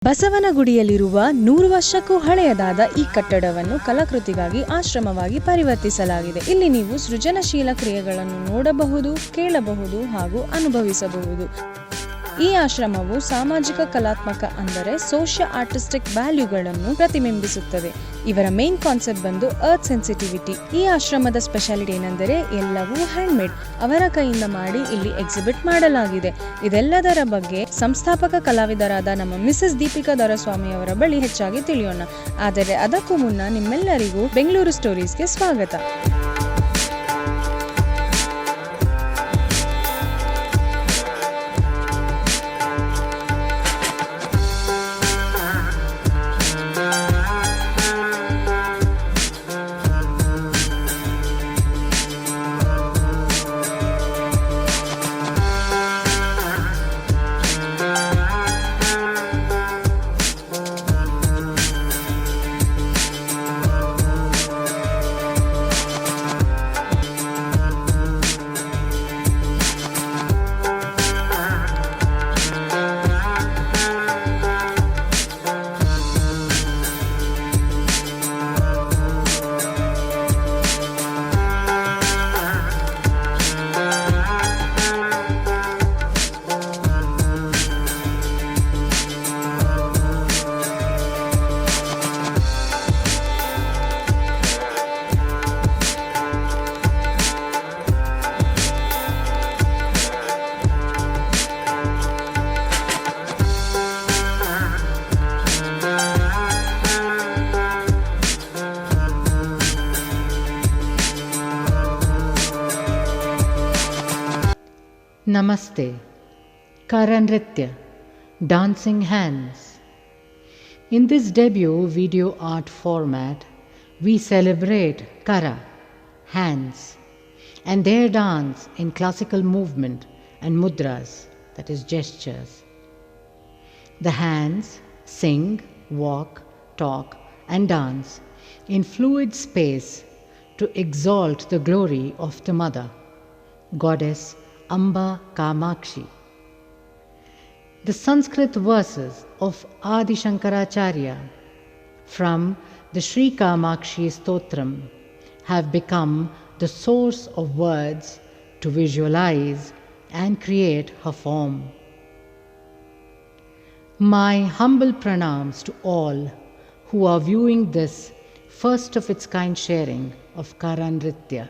ಬಸವನಗುಡಿಯಲ್ಲಿರುವ 100 ವರ್ಷಕ್ಕೂ ಹಳೆಯದಾದ ಈ ಕಟ್ಟಡವನ್ನು ಕಲಾಕೃತಿಗಾಗಿ ಆಶ್ರಮವಾಗಿ ಪರಿವರ್ತಿಸಲಾಗಿದೆ. ಇಲ್ಲಿ ನೀವು ಸೃಜನಶೀಲ ಕ್ರಿಯೆಗಳನ್ನು ನೋಡಬಹುದು, ಕೇಳಬಹುದು ಹಾಗೂ ಅನುಭವಿಸಬಹುದು. ಈ ಆಶ್ರಮವು ಸಾಮಾಜಿಕ ಕಲಾತ್ಮಕ ಅಂದರೆ socio-artistic ವ್ಯಾಲ್ಯೂಗಳನ್ನು ಪ್ರತಿಬಿಂಬಿಸುತ್ತದೆ. ಇವರ ಮೇನ್ ಕಾನ್ಸೆಪ್ಟ್ ಬಂದು ಅರ್ತ್ ಸೆನ್ಸಿಟಿವಿಟಿ. ಈ ಆಶ್ರಮದ ಸ್ಪೆಷಾಲಿಟಿ ಏನೆಂದರೆ ಎಲ್ಲವೂ ಹ್ಯಾಂಡ್ಮೇಡ್, ಅವರ ಕೈಯಿಂದ ಮಾಡಿ ಇಲ್ಲಿ ಎಕ್ಸಿಬಿಟ್ ಮಾಡಲಾಗಿದೆ. ಇದೆಲ್ಲದರ ಬಗ್ಗೆ ಸಂಸ್ಥಾಪಕ ಕಲಾವಿದರಾದ ನಮ್ಮ ಮಿಸಸ್ ದೀಪಿಕಾ ದೊರಸ್ವಾಮಿ ಅವರ ಬಳಿ ಹೆಚ್ಚಾಗಿ ತಿಳಿಯೋಣ. ಆದರೆ ಅದಕ್ಕೂ ಮುನ್ನ ನಿಮ್ಮೆಲ್ಲರಿಗೂ ಬೆಂಗಳೂರು ಸ್ಟೋರೀಸ್ಗೆ ಸ್ವಾಗತ. Namaste. Karanritya, dancing hands. In this debut video art format, we celebrate Kara, hands, and their dance in classical movement and mudras, that is gestures. The hands sing, walk, talk, and dance in fluid space to exalt the glory of the Mother, Goddess Amba Kamakshi. The Sanskrit verses of Adi Shankaracharya from the Sri Kamakshi Stotram have become the source of words to visualize and create her form. My humble pranams to all who are viewing this first of its kind sharing of Karanritya.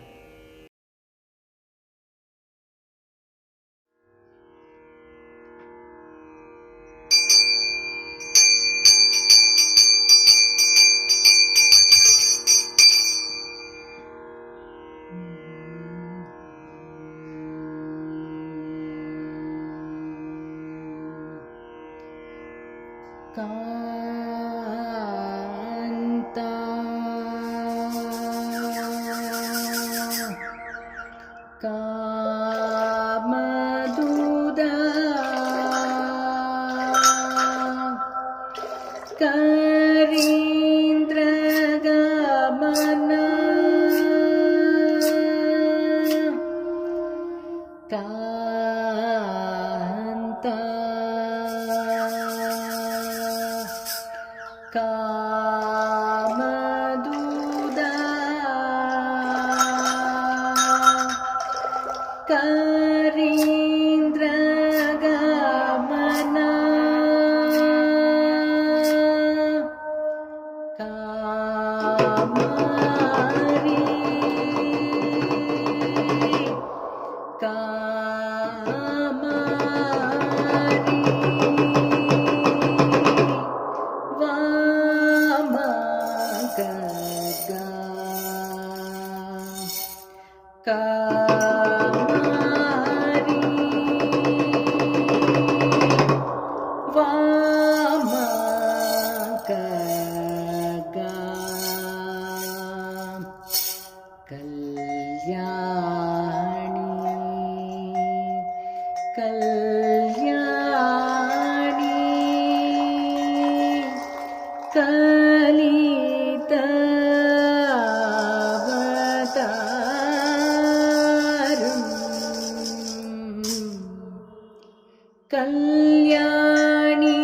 Kalyani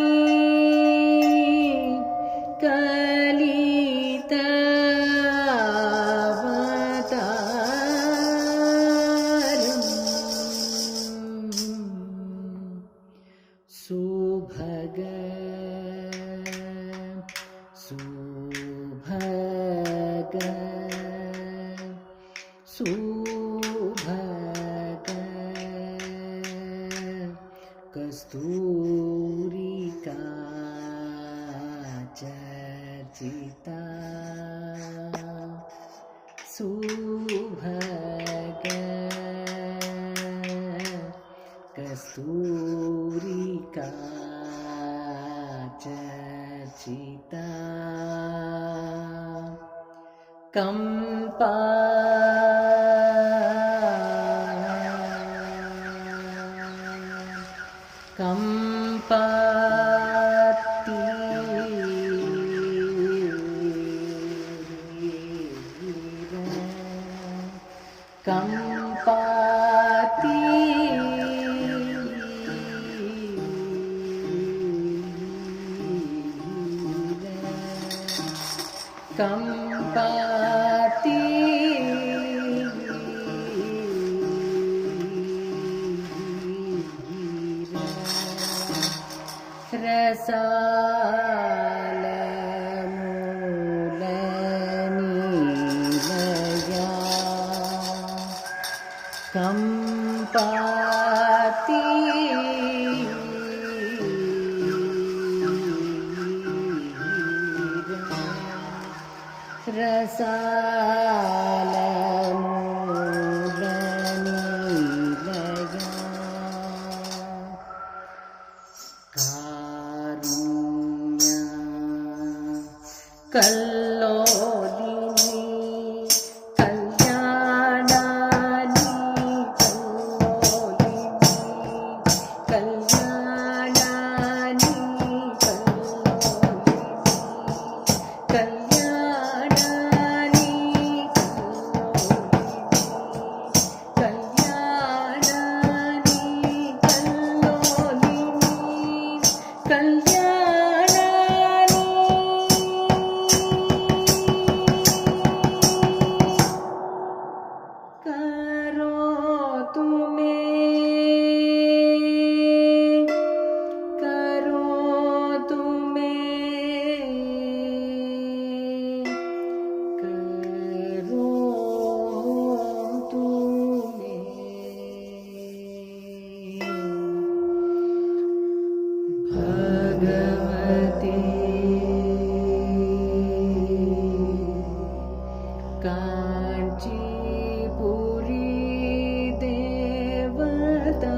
चर्चिता सुभग कस्तूरिका चर्चिता कंपा कंपाति कंपाति कंपाति रसाल मूलनीलया कंपाति रसाल मूलनीलया कारुण्य कल्लोलिनी कल्याणानि कल्लोलिनी कल्याणानि कल्याणानि भगवती कांचीपुरी देवता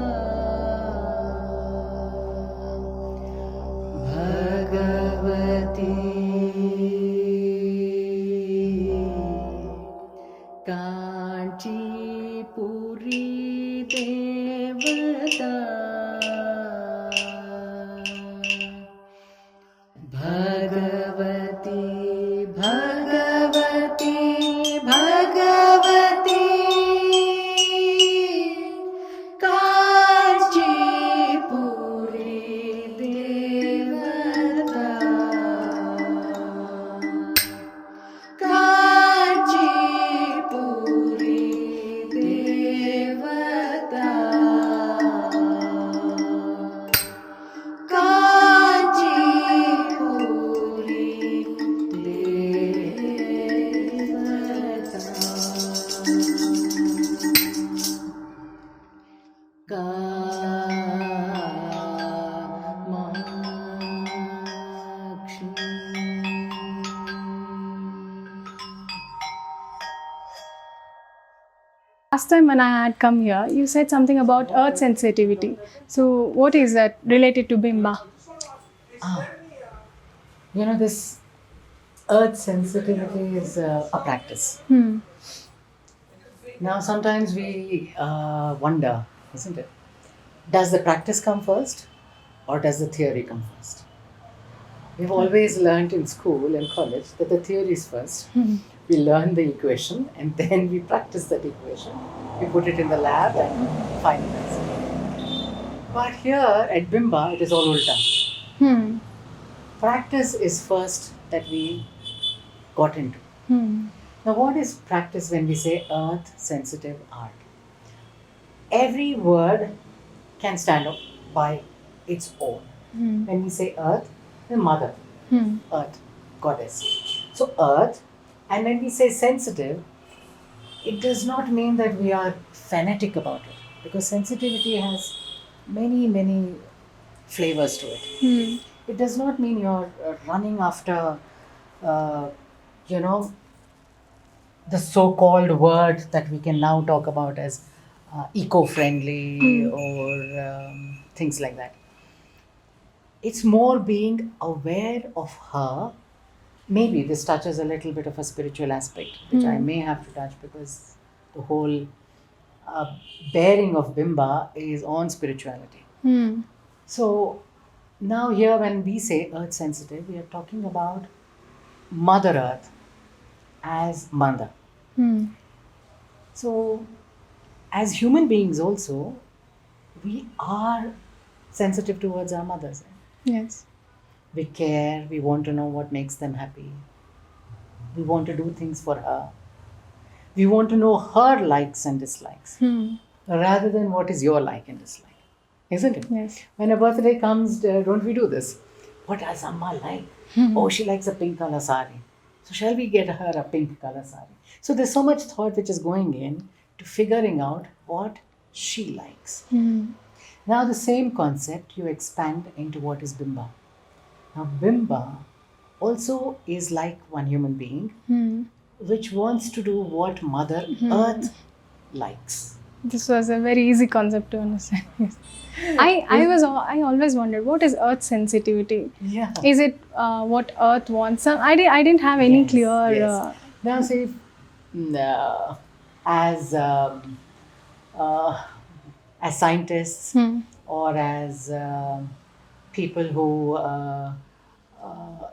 भगवती कांचीपुरी देवता भगवती भगवती भगवती कांचीपुरी देवता कांचीपुरी देवता Last time when I had come here, you said something about earth sensitivity. So what is that related to Bimba? You know, this earth sensitivity is a practice. Now, sometimes we wonder, isn't it? Does the practice come first or does the theory come first? We've always learned in school and college that the theory is first. We learn the equation and then we practice that equation. We put it in the lab and finalize it. But here at Bimba, it is all ulta. Practice is first that we got into. Now, what is practice when we say earth sensitive art? Every word can stand up by its own. When we say earth, the mother, earth, goddess. So earth, and when we say sensitive, it does not mean that we are fanatic about it, because sensitivity has many, many flavors to it. It does not mean you're running after, uh, you know, the so-called word that we can now talk about as eco-friendly or things like that. It's more being aware of her. Maybe this touches a little bit of a spiritual aspect, which I may have to touch because the whole uh, bearing of Bimba is on spirituality. So now here when we say earth sensitive, we are talking about Mother Earth as mother. So as human beings also, we are sensitive towards our mothers. Yes. We care, we want to know what makes them happy. We want to do things for her. We want to know her likes and dislikes rather than what is your like and dislike. Isn't it? Yes. When a birthday comes, don't we do this? What does Amma like? Oh, she likes a pink color sari. So shall we get her a pink color sari? So there's so much thought which is going in to figuring out what she likes. Now the same concept you expand into what is Bimba. Now Bimba also is like one human being which wants to do what Mother Earth likes. This was a very easy concept to understand. Yes. I always wondered, what is earth sensitivity? Yeah. Is it what earth wants? I didn't have any Yes, clear. yes. Now, say, as as scientists or as people who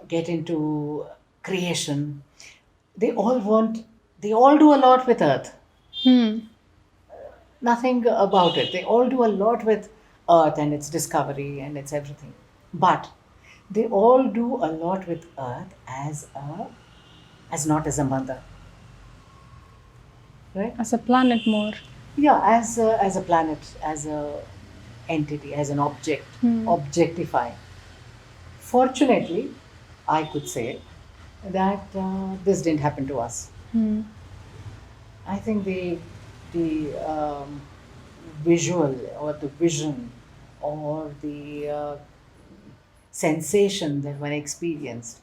get into creation, they all do a lot with Earth. Nothing about it. They all do a lot with Earth and its discovery and its everything. But they all do a lot with Earth as not as a mother. Right? As a planet more. Yeah, as a planet, as a entity, as an object, objectify. Fortunately, I could say that this didn't happen to us. I think the visual or the vision or the sensation that one experienced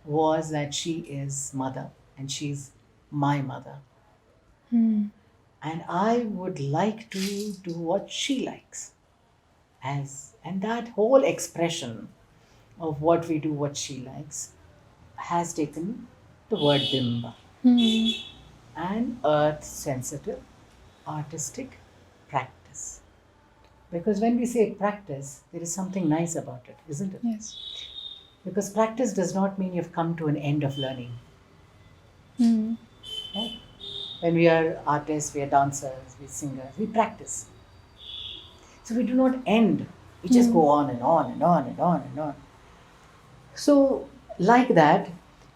was that she is mother and she's my mother. And I would like to do what she likes. And that whole expression of what we do, what she likes, has taken the word Bimba. And earth sensitive, artistic practice. Because when we say practice, there is something nice about it, isn't it? Yes. Because practice does not mean you've come to an end of learning. Right? When we are artists, we are dancers, we are singers, we practice. So we do not end. We just go on and on and on and on and on. So like that,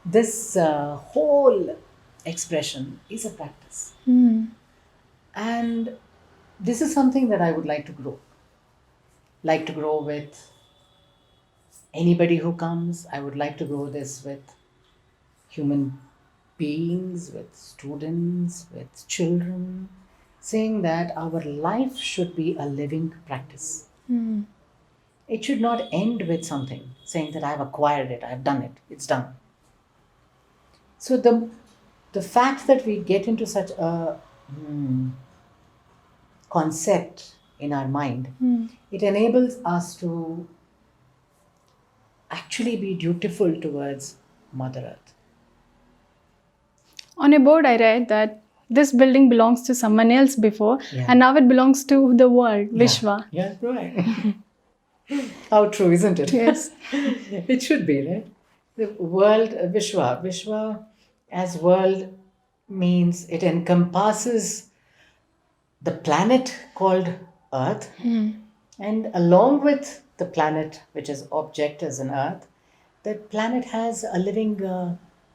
this whole expression is a practice. And this is something that I would like to grow. Like to grow with anybody who comes. I would like to grow this with human beings, with students, with children, saying that our life should be a living practice. It should not end with something, saying that I've acquired it, I've done it, it's done. So the fact that we get into such a concept in our mind, it enables us to actually be dutiful towards Mother Earth. On a board, I read that this building belongs to someone else before, Yeah. and now it belongs to the world, Vishwa. Yeah, right. How true, isn't it? Yes. It should be, right? The world, Vishwa. Vishwa as world means it encompasses the planet called Earth, and along with the planet, which is object as an Earth, that planet has a living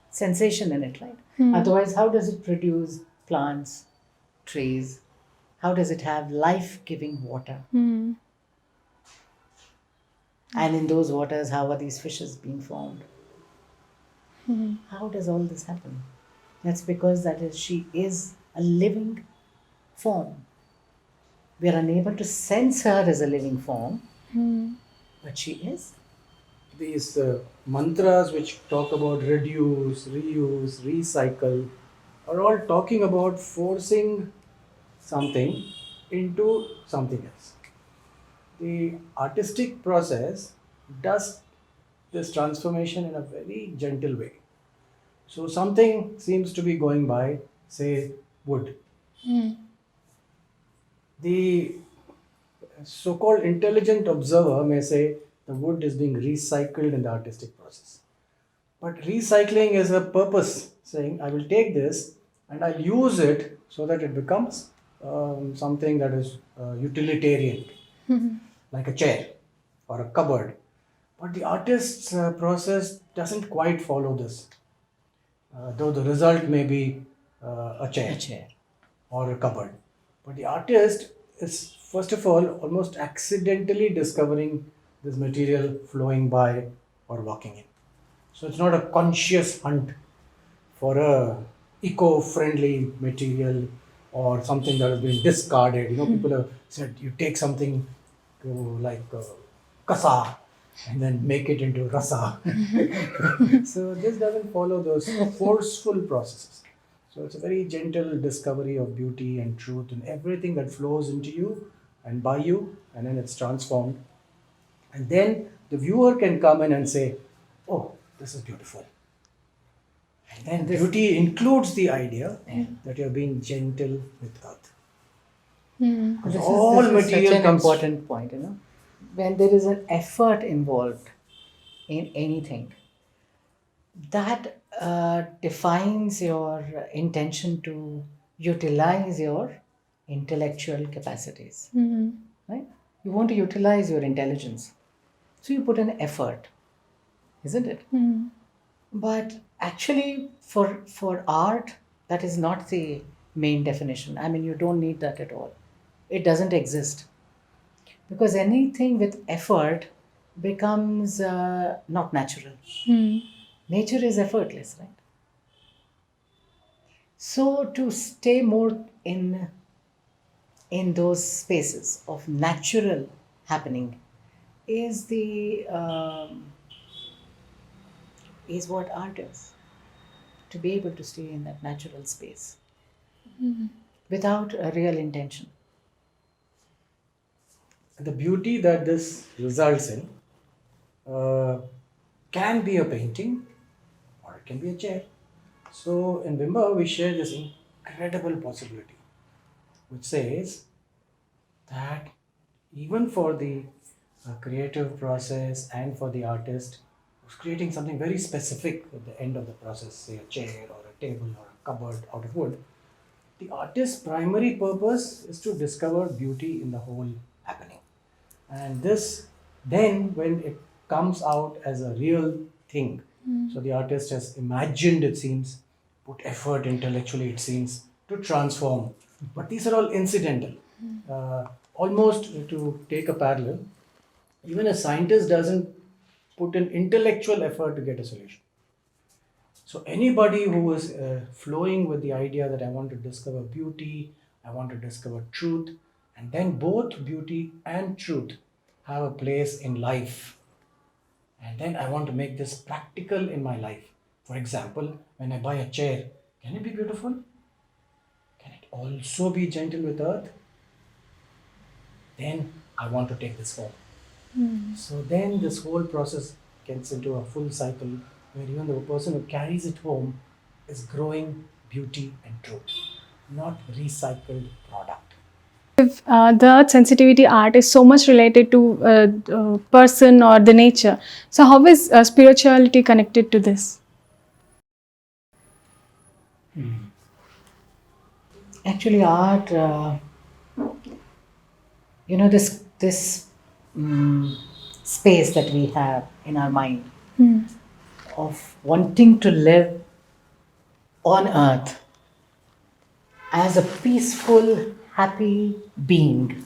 sensation in it, right? Otherwise, how does it produce plants, trees? How does it have life-giving water? And in those waters, how are these fishes being formed? How does all this happen? That's because she is a living form. We are unable to sense her as a living form, but she is. these mantras which talk about reduce, reuse, recycle are all talking about forcing something into something else. The artistic process does this transformation in a very gentle way. So something seems to be going by, say, wood. The so-called intelligent observer may say the wood is being recycled in the artistic process. But recycling is a purpose, saying I will take this and I'll use it so that it becomes something that is utilitarian, like a chair or a cupboard. But the artist's process doesn't quite follow this, though the result may be a chair, or a cupboard. But the artist is, first of all, almost accidentally discovering this material flowing by or walking in. So it's not a conscious hunt for a eco-friendly material or something that has been discarded. You know, people have said you take something to like kasa and then make it into rasa. So this doesn't follow those forceful processes. So it's a very gentle discovery of beauty and truth and everything that flows into you and by you, and then it's transformed. And then the viewer can come in and say, oh, this is beautiful. And then beauty includes the idea that you're being gentle with earth. Because all this is material such an comes. important point, you know. When there is an effort involved in anything, that defines your intention to utilize your intellectual capacities. Right? You want to utilize your intelligence. So you put an effort, isn't it? But actually, for art, that is not the main definition. I mean, you don't need that at all. It doesn't exist. Because anything with effort becomes not natural. Nature is effortless, right? So to stay more in those spaces of natural happening is the is what art is. To be able to stay in that natural space without a real intention. The beauty that this results in can be a painting or it can be a chair. So in Bimba, we share this incredible possibility, which says that even for the creative process and for the artist who's creating something very specific at the end of the process, say a chair or a table or a cupboard out of wood, the artist's primary purpose is to discover beauty in the whole happening. And this, then, when it comes out as a real thing, so the artist has imagined, it seems, put effort intellectually, it seems, to transform. But these are all incidental. Almost to take a parallel, even a scientist doesn't put an intellectual effort to get a solution. So anybody who is flowing with the idea that I want to discover beauty, I want to discover truth, and then both beauty and truth have a place in life. And then I want to make this practical in my life. For example, when I buy a chair, can it be beautiful? Can it also be gentle with earth? Then I want to take this home. So then this whole process gets into a full cycle where even the person who carries it home is growing beauty and truth, not recycled product. The earth sensitivity art is so much related to the person or the nature. So how is spirituality connected to this? Actually, art, you know, this space that we have in our mind of wanting to live on earth as a peaceful, happy being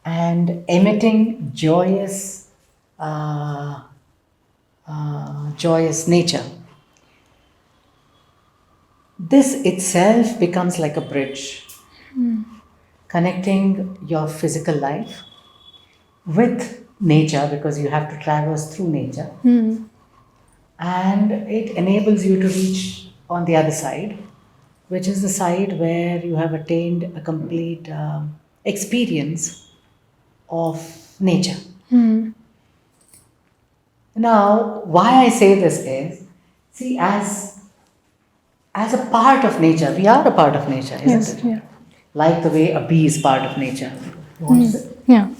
and emitting joyous nature. This itself becomes like a bridge connecting your physical life with nature, because you have to traverse through nature, and it enables you to reach on the other side, which is the side where you have attained a complete experience of nature. Now, why I say this is, see, as a part of nature, we are a part of nature, isn't Yes, it? yeah. Like the way a bee is part of nature. What is it? Yeah.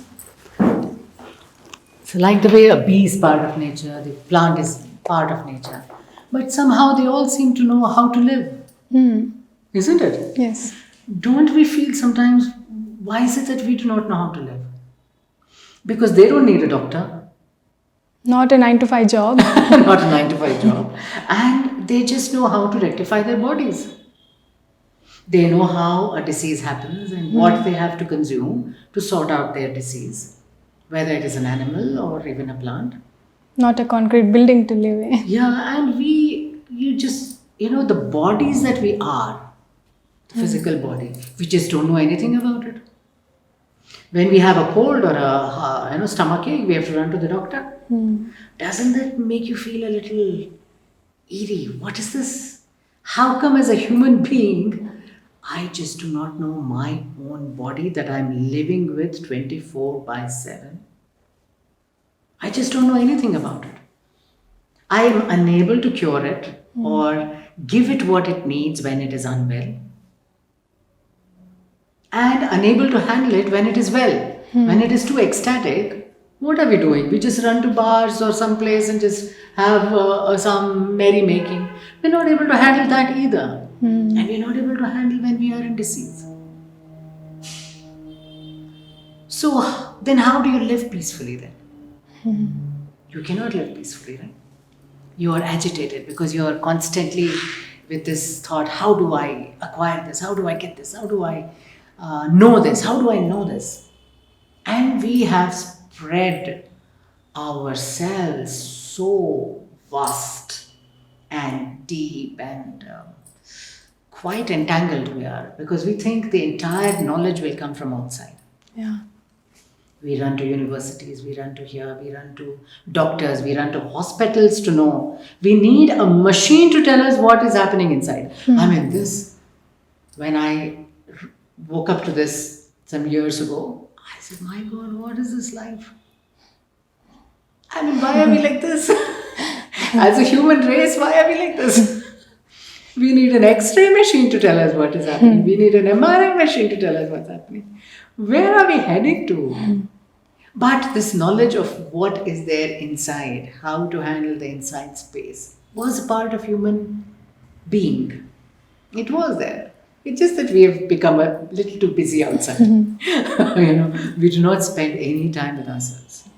So, like the way a bee is part of nature, the plant is part of nature. But somehow they all seem to know how to live, isn't it? Yes. Don't we feel sometimes, why is it that we do not know how to live? Because they don't need a doctor, Not a 9 to 5 job. not a 9 to 5 job, and they just know how to rectify their bodies. They know how a disease happens and what they have to consume to sort out their disease, whether it is an animal or even a plant. Not a concrete building to live in. Yeah, and the bodies that we are, the physical body, we just don't know anything about it. When we have a cold or a stomach ache, we have to run to the doctor. Doesn't that make you feel a little eerie? What is this? How come as a human being, I just do not know my own body that I'm living with 24/7? I just don't know anything about it. I am unable to cure it or give it what it needs when it is unwell, and unable to handle it when it is well. When it is too ecstatic, what are we doing? We just run to bars or some place and just have some merrymaking. We're not able to handle that either. And we're not able to handle when we are in disease. So then how do you live peacefully then? You cannot live peacefully, right? You are agitated because you are constantly with this thought, how do I acquire this? How do I get this? How do I know this? How do I know this? And we have spread ourselves so vast and deep and quite entangled we are, because we think the entire knowledge will come from outside. Yeah. We run to universities, we run to here, we run to doctors, we run to hospitals to know. We need a machine to tell us what is happening inside. I mean, when I woke up to this some years ago, I said, my God, what is this life? I mean, why are we like this? As a human race, why are we like this? We need an X-ray machine to tell us what is happening. We need an MRI machine to tell us what's happening. Where are we heading to? But this knowledge of what is there inside, how to handle the inside space, was a part of human being. It was there. It's just that we have become a little too busy outside. We do not spend any time with ourselves.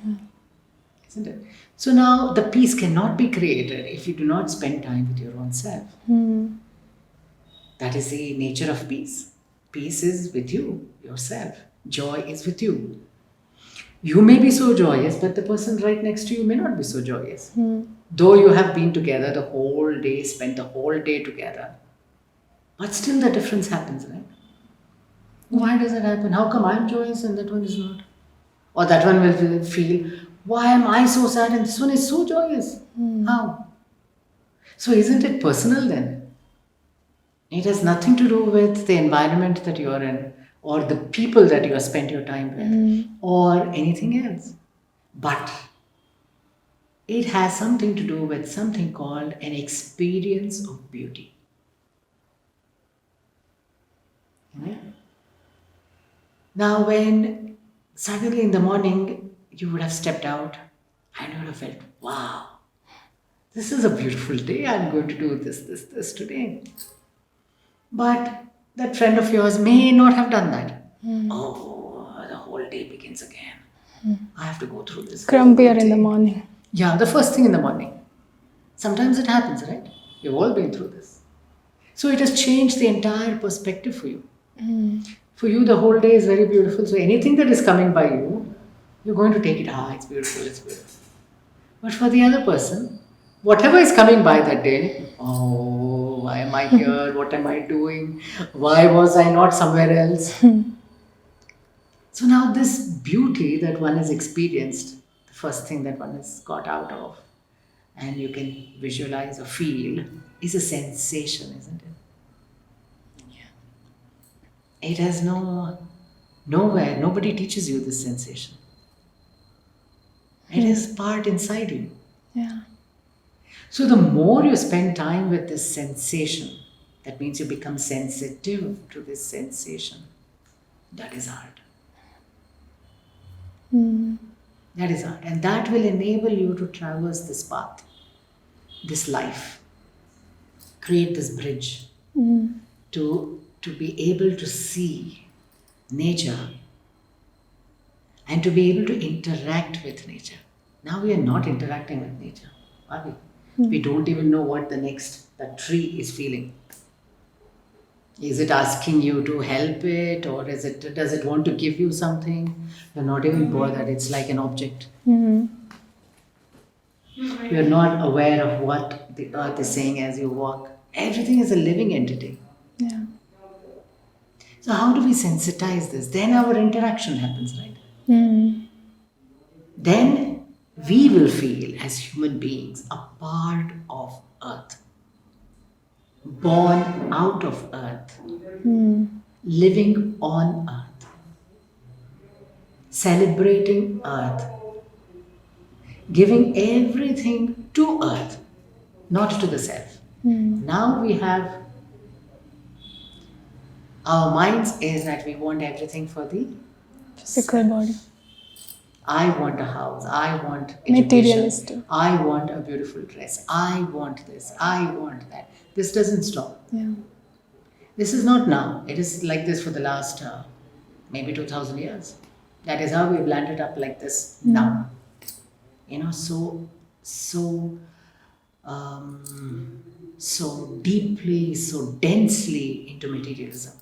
Isn't it? So now the peace cannot be created if you do not spend time with your own self. That is the nature of peace. Peace is with you, yourself. Joy is with you. You may be so joyous, but the person right next to you may not be so joyous. Though you have been together the whole day, spent the whole day together. But still the difference happens, right? Why does it happen? How come I'm joyous and that one is not? Or that one will feel, why am I so sad and this one is so joyous? How? So isn't it personal then? It has nothing to do with the environment that you're in or the people that you have spent your time with or anything else. But it has something to do with something called an experience of beauty. Right? Now when suddenly in the morning you would have stepped out and you would have felt, wow, this is a beautiful day, I'm going to do this today. But that friend of yours may not have done that. Oh, the whole day begins again. I have to go through this. Crumpier in the morning. Yeah, the first thing in the morning. Sometimes it happens, right? You've all been through this. So it has changed the entire perspective for you. For you, the whole day is very beautiful. So anything that is coming by you, you're going to take it, it's beautiful, it's beautiful. But for the other person, whatever is coming by that day, oh, why am I here? What am I doing? Why was I not somewhere else? So now this beauty that one has experienced first thing that one is got out of, and you can visualize or feel, is a sensation, isn't it? It has nowhere, nobody teaches you this sensation. It is part inside you. Yeah. So the more you spend time with this sensation, that means you become sensitive to this sensation. That is art. That is art. And that will enable you to traverse this path, this life, create this bridge to be able to see nature and to be able to interact with nature. Now we are not interacting with nature, are we? We don't even know what that tree is feeling. Is it asking you to help it, or does it want to give you something? You're not even bothered. It's like an object. You're not aware of what the earth is saying as you walk. Everything is a living entity. Yeah. So how do we sensitize this? Then our interaction happens, right? Then we will feel as human beings a part of earth, born out of earth, living on earth, celebrating earth, giving everything to earth, not to the self. Now we have our minds is that we want everything for the Physical body. I want a house, I want education, Materialistic. I want a beautiful dress, I want this, I want that. This doesn't stop. Yeah. This is not now. It is like this for the last maybe 2000 years. That is how we've landed up like this now. You know, so deeply, so densely into materialism.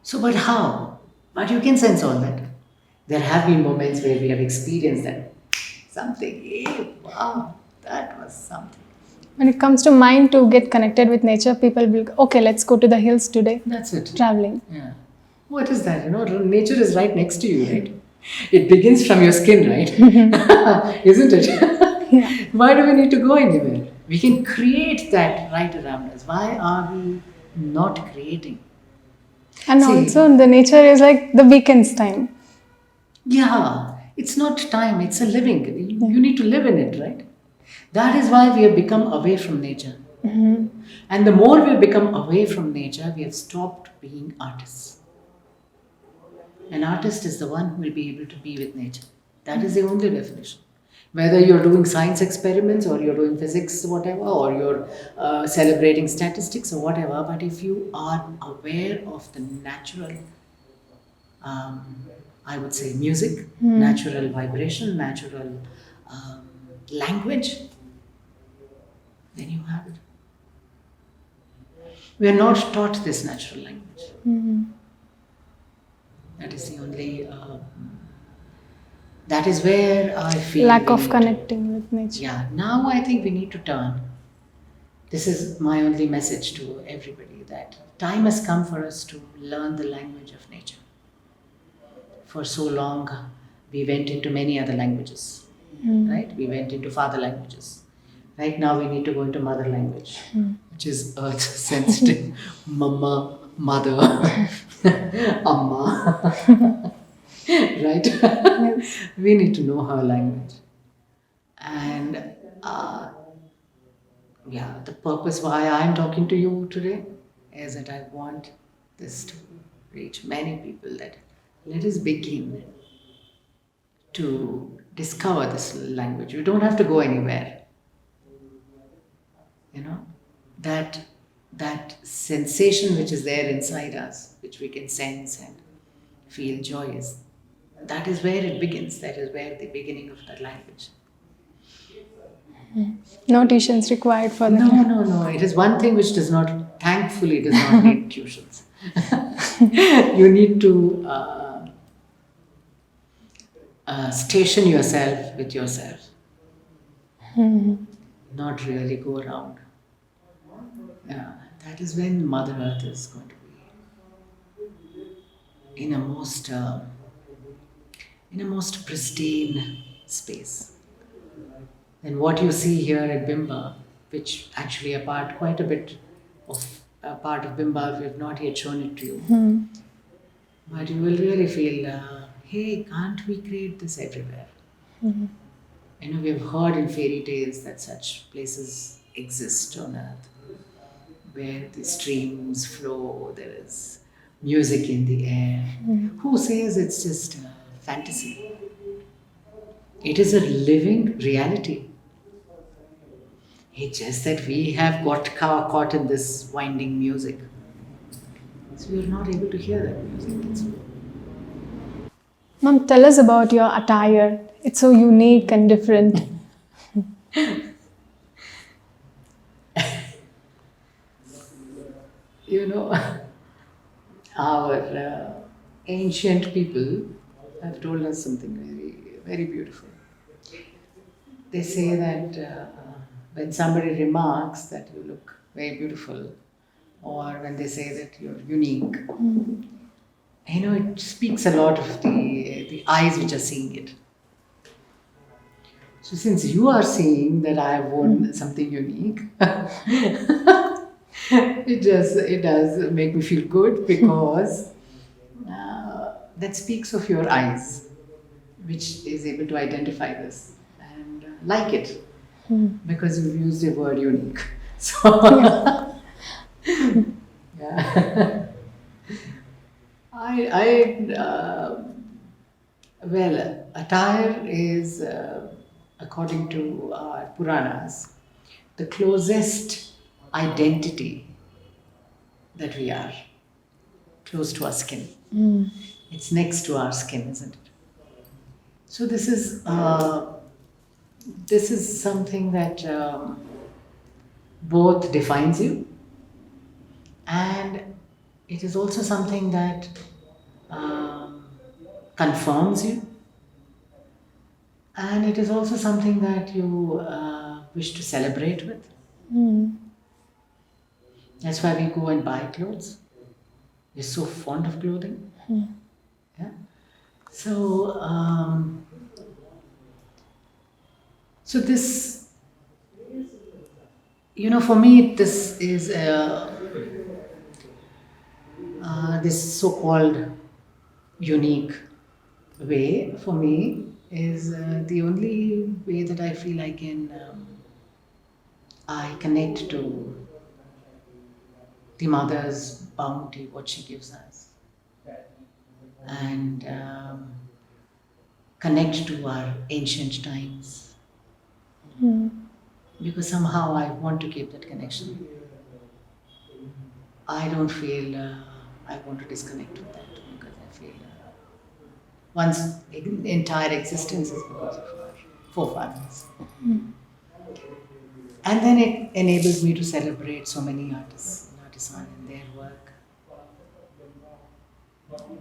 So, but how? But you can sense all that. There have been moments where we have experienced that. Something, wow, that was something. When it comes to mind to get connected with nature, people will, okay, let's go to the hills today. That's it. Traveling. Yeah. What is that? You know, nature is right next to you, right? It begins from your skin, right? Isn't it? Yeah. Why do we need to go anywhere? We can create that right around us. Why are we not creating? And See, also the nature is like the weekends time. yeah, it's not time, it's a living. You need to live in it, right? That is why we have become away from nature. And the more we have become away from nature, we have stopped being artists. An artist is the one who will be able to be with nature. That is the only definition. Whether you're doing science experiments or you're doing physics, whatever, or you're celebrating statistics or whatever, but if you are aware of the natural, I would say music, natural vibration, natural language, then you have it. We are not taught this natural language. That is the only, that is where I feel Lack we of need connecting with nature. Yeah, now I think we need to turn. This is my only message to everybody, that time has come for us to learn the language of nature. For so long, we went into many other languages, right? We went into father languages. Right now, we need to go into mother language, which is earth sensitive, mama, mother, amma. Right? We need to know her language. And yeah, the purpose why I'm talking to you today is that I want this to reach many people, that let us begin to discover this language. You don't have to go anywhere. You know, that sensation which is there inside us, which we can sense and feel joyous, that is where it begins. That is where the beginning of that language. No tuitions required for that. No. It is one thing which thankfully does not need tuitions. You need to station yourself with yourself. Not really go around. Yeah, that is when Mother Earth is going to be in a most in a most pristine space. And what you see here at Bimba, which actually quite a bit of a part of Bimba, we have not yet shown it to you. But you will really feel, hey, can't we create this everywhere? I know we have heard in fairy tales that such places exist on earth, where the streams flow, there is music in the air. Who says it's just a fantasy? It is a living reality. It's just that we have got caught in this winding music. So we are not able to hear that music. That's all. Mom, tell us about your attire. It's so unique and different. You know, our ancient people have told us something very, very beautiful. They say that when somebody remarks that you look very beautiful, or when they say that you're unique, you know, it speaks a lot of the eyes which are seeing it. So since you are seeing that I have worn something unique, it does make me feel good, because that speaks of your eyes, which is able to identify this and like it, because you've used the word unique. So yeah. Well, attire is, according to our Puranas, the closest identity that we are, close to our skin. It's next to our skin, isn't it? So this is something that both defines you, and it is also something that confirms you, and it is also something that you wish to celebrate with. That's why we go and buy clothes. We're so fond of clothing. Yeah. So, so this, you know, for me, this is this so-called unique way for me is the only way that I feel I connect to the mother's bounty, what she gives us, and connect to our ancient times. Because somehow I want to keep that connection. I don't feel I want to disconnect with that, because I feel one's entire existence is because of our forefathers. And then it enables me to celebrate so many artists and artisans and their work.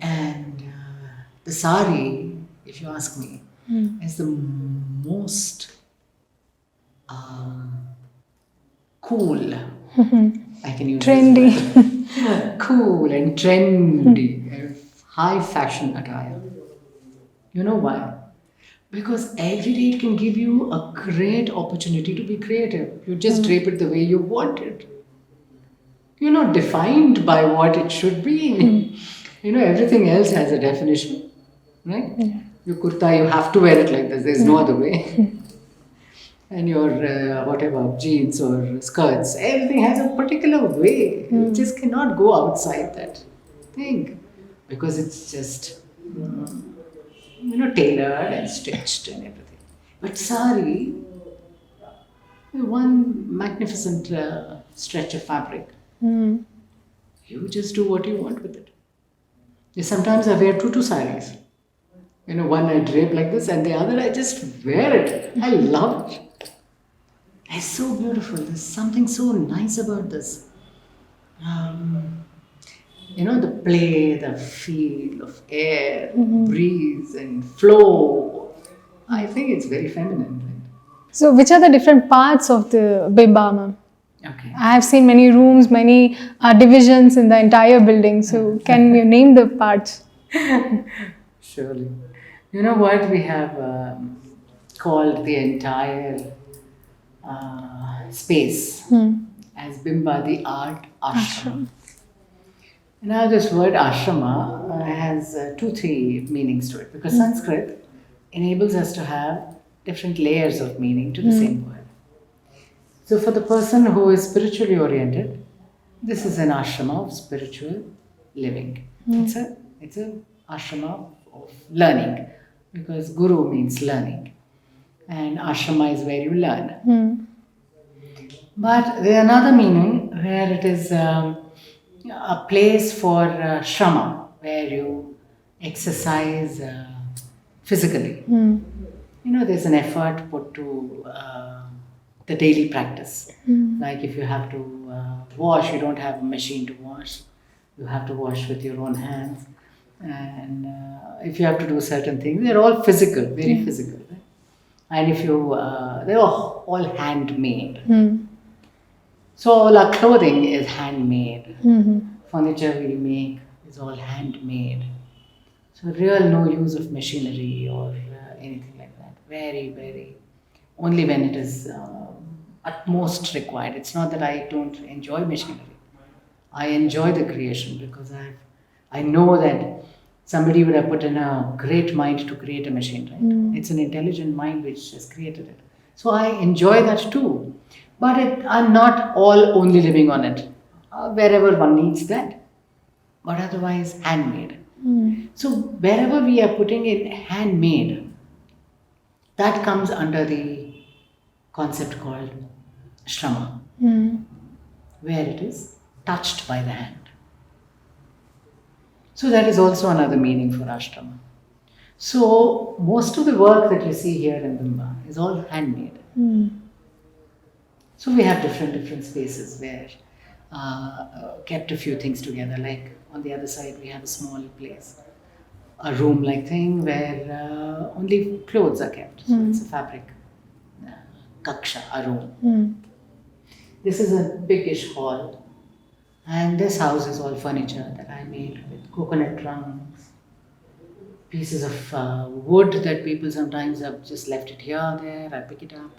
And the sari, if you ask me, is the most cool, I can use Trendy. this word. Cool and trendy, high fashion attire. You know why? Because every day it can give you a great opportunity to be creative. You just drape it the way you want it. You're not defined by what it should be. You know, everything else has a definition, right? Your kurta, you have to wear it like this. There's no other way. And your whatever, jeans or skirts, everything has a particular way. You just cannot go outside that thing, because it's just, you know, tailored and stitched and everything. But sari, one magnificent stretch of fabric. You just do what you want with it. Sometimes I wear two saris. You know, one I drape like this, and the other I just wear it. I love it. It's so beautiful. There's something so nice about this. You know, the play, the feel of air, breeze and flow. I think it's very feminine. Right? So, which are the different parts of the Bimba, ma'am? Okay. I have seen many rooms, many divisions in the entire building. So, can you name the parts? Surely. You know what we have called the entire space as BIMBA the art ashram. Now, this word ashrama has three meanings to it because Sanskrit enables us to have different layers of meaning to the same word. So, for the person who is spiritually oriented, this is an ashrama of spiritual living. It's a ashrama of learning because guru means learning, and ashrama is where you learn. But there is another meaning where it is a place for shrama, where you exercise physically. You know, there's an effort put to the daily practice. Like if you have to wash, you don't have a machine to wash. You have to wash with your own hands. And if you have to do certain things, they're all physical, very physical. Right? And if you, they're all handmade. So all our clothing is handmade. Furniture we make is all handmade. So real no use of machinery or anything like that. Very, very, only when it is at most required. It's not that I don't enjoy machinery. I enjoy the creation because I know that somebody would have put in a great mind to create a machine, right? It's an intelligent mind which has created it. So I enjoy that too. But I'm not all only living on it. Wherever one needs that. But otherwise, handmade. So wherever we are putting in handmade, that comes under the concept called shrama, where it is touched by the hand. So that is also another meaning for ashrama. So most of the work that you see here in Bimba is all handmade. So we have different spaces where kept a few things together. Like on the other side, we have a small place, a room-like thing where only clothes are kept. So it's a fabric kaksha, a room. This is a biggish hall, and this house is all furniture that I made with coconut trunks, pieces of wood that people sometimes have just left it here or there. I pick it up.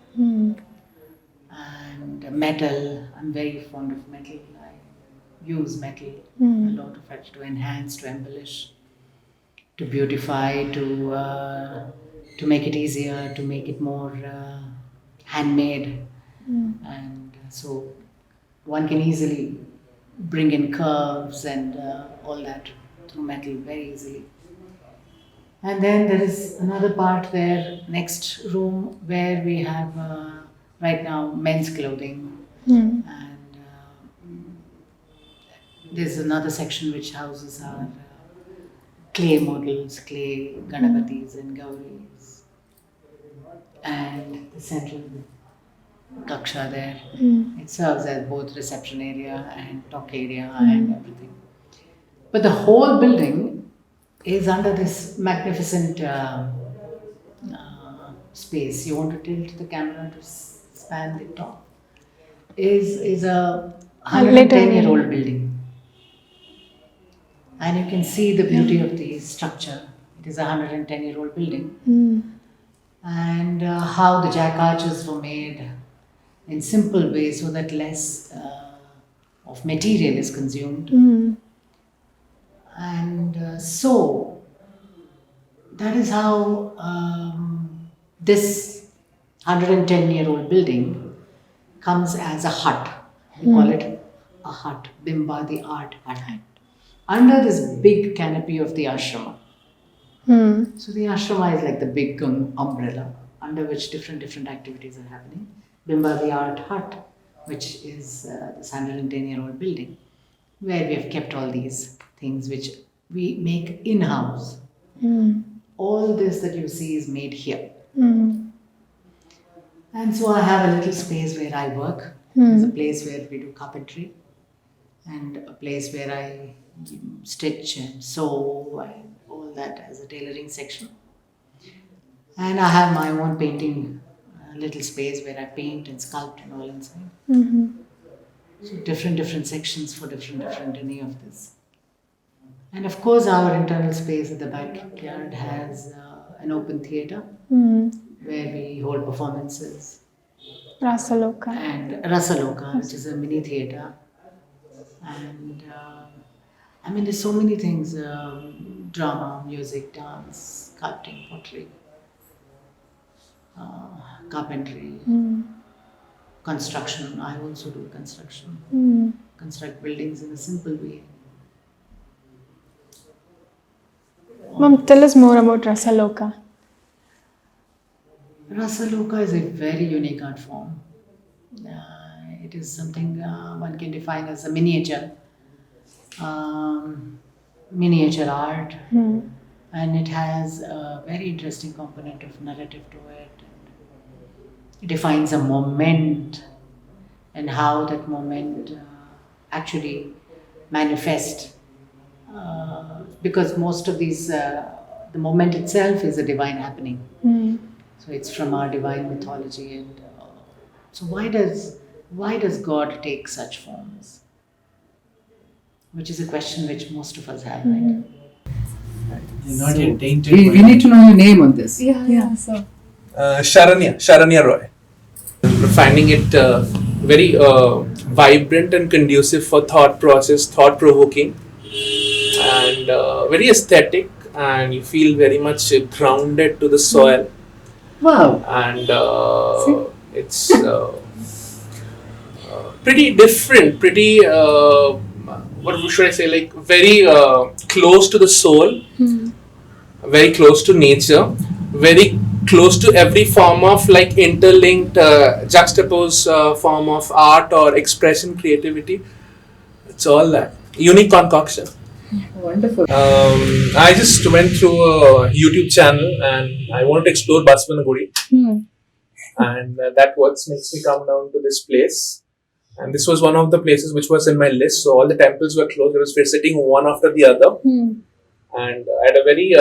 And metal. I'm very fond of metal. I use metal a lot of it to enhance, to embellish, to beautify, to make it easier, to make it more handmade. And so one can easily bring in curves and all that through metal very easily. And then there is another part there, next room, where we have right now men's clothing. And there's another section which houses our clay models, clay Ganapatis and Gauris. And the central kaksha there, it serves as both reception area and talk area and everything. But the whole building is under this magnificent space. You want to tilt the camera to span the top. Is a 110-year-old building. And you can see the beauty of the structure. It is a 110-year-old building. And how the jack arches were made in simple ways so that less of material is consumed. And so that is how this 110-year-old building comes as a hut. We call it a hut, Bimba the art hut. Under this big canopy of the ashrama. So the ashrama is like the big umbrella under which different activities are happening. Bimba the art hut, which is this 110-year-old building, where we have kept all these things which we make in-house. All this that you see is made here. And so I have a little space where I work. There's a place where we do carpentry and a place where I stitch and sew and all that as a tailoring section. And I have my own painting little space where I paint and sculpt and all inside. So different sections for different any of this. And of course our internal space at the backyard has an open theatre where we hold performances. Rasaloka. And Rasaloka, which is a mini theatre. And I mean, there's so many things, drama, music, dance, sculpting, pottery, carpentry, construction. I also do construction. Construct buildings in a simple way. Mom, tell us more about Rasaloka. Rasaloka is a very unique art form. It is something one can define as a miniature art, and it has a very interesting component of narrative to it. It defines a moment and how that moment actually manifests. Because most of these, the moment itself is a divine happening. So it's from our divine mythology. And so why does God take such forms? Which is a question which most of us have, right? You're not yet tainted. We need to know your name on this. So. Sharanya Roy. Finding it very vibrant and conducive for thought process, thought provoking, and very aesthetic, and you feel very much grounded to the soil. Wow. And it's pretty different, pretty what should I say, like very close to the soul, very close to nature, very close to every form of like interlinked juxtaposed form of art or expression, creativity. It's all that unique concoction. Wonderful. I just went through a YouTube channel and I wanted to explore Basavanagudi, and that what makes me come down to this place. And this was one of the places which was in my list. So all the temples were closed. I was visiting one after the other, and I had a very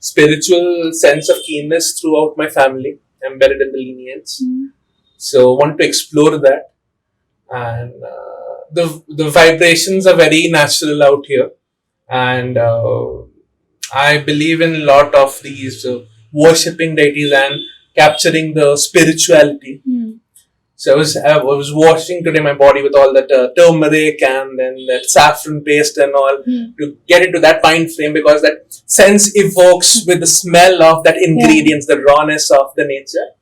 spiritual sense of keenness throughout my family, embedded in the lineage. So wanted to explore that, and the vibrations are very natural out here, and I believe in a lot of these worshipping deities and capturing the spirituality. So I was washing today my body with all that turmeric and then that saffron paste and all to get into that mind frame, because that sense evokes with the smell of that ingredients, the rawness of the nature.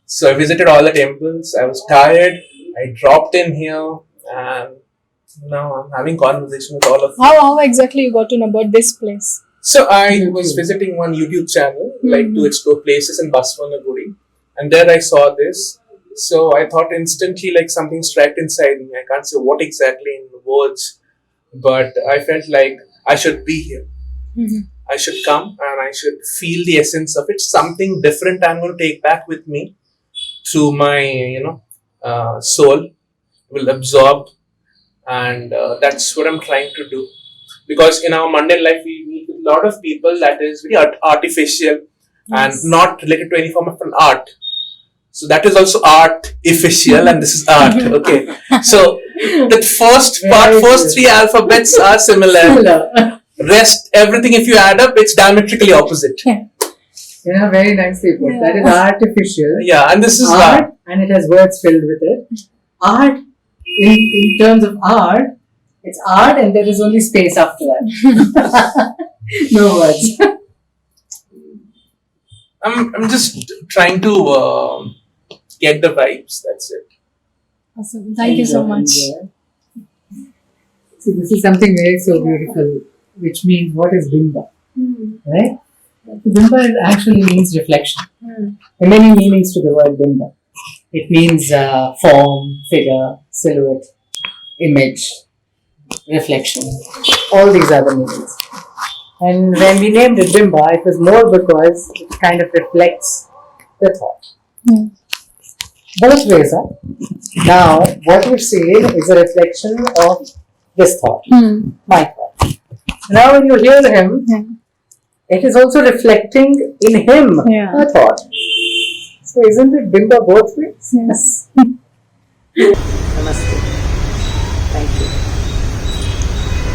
So I visited all the temples. I was tired. I dropped in here and now I'm having conversation with all of you. How exactly you got to know about this place? So I was visiting one YouTube channel, like to explore places in Basavanagudi, and there I saw this. So I thought instantly like something struck inside me. I can't say what exactly in words, but I felt like I should be here. I should come and I should feel the essence of it. Something different I'm going to take back with me through my, soul, will absorb, and that's what I'm trying to do. Because in our mundane life, we meet with a lot of people that is very artificial and not related to any form of an art. So that is also artificial and this is art. Okay. So the first three alphabets are similar. Rest, everything if you add up, it's diametrically opposite. Yeah, very nicely put. That is artificial. Yeah, and this is art, and it has words filled with it. Art, in terms of art, it's art and there is only space after that. No words. I'm just trying to get the vibes. That's it. Awesome. Thank you so much. See, this is something very so beautiful, which means what is bimba, right? Bimba actually means reflection. There are many meanings to the word bimba. It means form, figure, silhouette, image, reflection. All these are the meanings. And when we named it bimba, it was more because it kind of reflects the thought. Both ways, huh? Now, what you see is a reflection of this thought, my thought. Now, when you hear him, it is also reflecting in him a thought. So, isn't it bimba both ways? Yes. Namaste. Thank you.